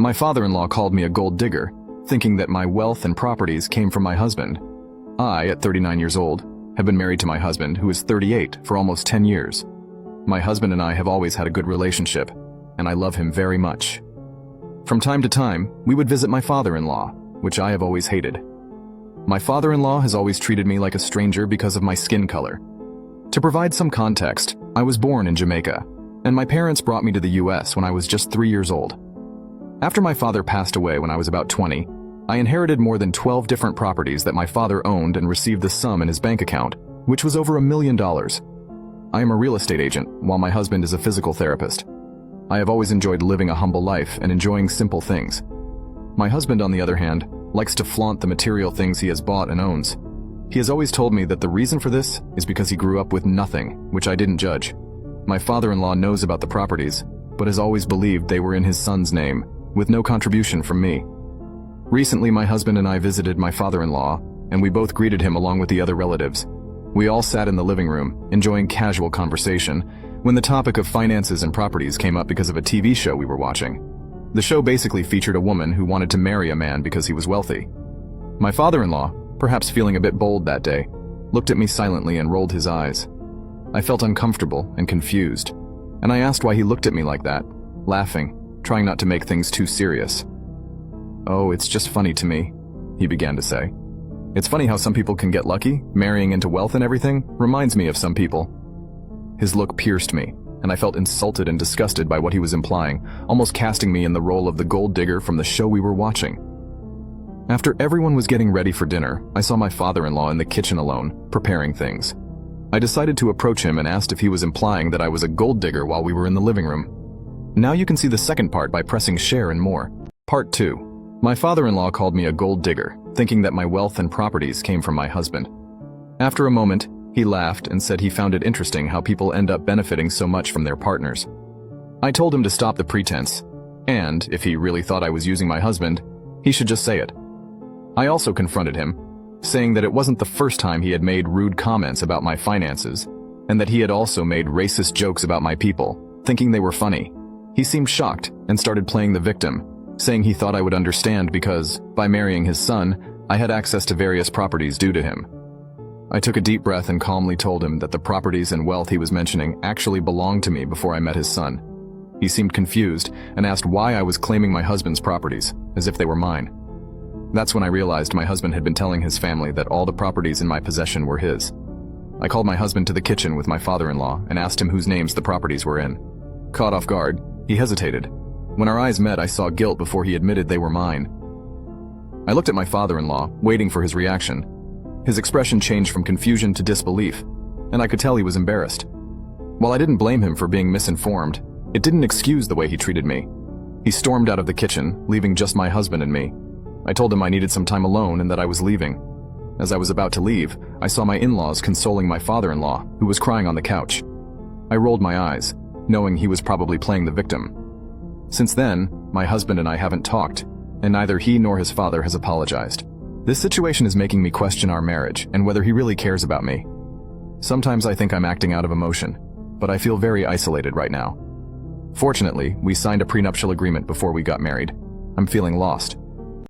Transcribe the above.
My father-in-law called me a gold digger, thinking that my wealth and properties came from my husband. I, at 39 years old, have been married to my husband, who is 38, for almost 10 years. My husband and I have always had a good relationship, and I love him very much. From time to time, we would visit my father-in-law, which I have always hated. My father-in-law has always treated me like a stranger because of my skin color. To provide some context, I was born in Jamaica, and my parents brought me to the US when I was just 3 years old. After my father passed away when I was about 20, I inherited more than 12 different properties that my father owned and received the sum in his bank account, which was over $1 million. I am a real estate agent, while my husband is a physical therapist. I have always enjoyed living a humble life and enjoying simple things. My husband, on the other hand, likes to flaunt the material things he has bought and owns. He has always told me that the reason for this is because he grew up with nothing, which I didn't judge. My father-in-law knows about the properties, but has always believed they were in his son's name, with no contribution from me. Recently, my husband and I visited my father-in-law, and we both greeted him along with the other relatives. We all sat in the living room, enjoying casual conversation, when the topic of finances and properties came up because of a TV show we were watching. The show basically featured a woman who wanted to marry a man because he was wealthy. My father-in-law, perhaps feeling a bit bold that day, looked at me silently and rolled his eyes. I felt uncomfortable and confused, and I asked why he looked at me like that, laughing, trying not to make things too serious. "Oh, it's just funny to me," he began to say. "It's funny how some people can get lucky, marrying into wealth and everything, reminds me of some people." His look pierced me, and I felt insulted and disgusted by what he was implying, almost casting me in the role of the gold digger from the show we were watching. After everyone was getting ready for dinner, I saw my father-in-law in the kitchen alone, preparing things. I decided to approach him and asked if he was implying that I was a gold digger while we were in the living room. Now you can see the second part by pressing share and more. Part 2. My father-in-law called me a gold digger, thinking that my wealth and properties came from my husband. After a moment, he laughed and said he found it interesting how people end up benefiting so much from their partners. I told him to stop the pretense, and if he really thought I was using my husband, he should just say it. I also confronted him, saying that it wasn't the first time he had made rude comments about my finances, and that he had also made racist jokes about my people, thinking they were funny. He seemed shocked and started playing the victim, saying he thought I would understand because, by marrying his son, I had access to various properties due to him. I took a deep breath and calmly told him that the properties and wealth he was mentioning actually belonged to me before I met his son. He seemed confused and asked why I was claiming my husband's properties, as if they were mine. That's when I realized my husband had been telling his family that all the properties in my possession were his. I called my husband to the kitchen with my father-in-law and asked him whose names the properties were in. Caught off guard, he hesitated. When our eyes met, I saw guilt before he admitted they were mine. I looked at my father-in-law, waiting for his reaction. His expression changed from confusion to disbelief, and I could tell he was embarrassed. While I didn't blame him for being misinformed, it didn't excuse the way he treated me. He stormed out of the kitchen, leaving just my husband and me. I told him I needed some time alone and that I was leaving. As I was about to leave, I saw my in-laws consoling my father-in-law, who was crying on the couch. I rolled my eyes, knowing he was probably playing the victim. Since then, my husband and I haven't talked, and neither he nor his father has apologized. This situation is making me question our marriage and whether he really cares about me. Sometimes I think I'm acting out of emotion, but I feel very isolated right now. Fortunately, we signed a prenuptial agreement before we got married. I'm feeling lost.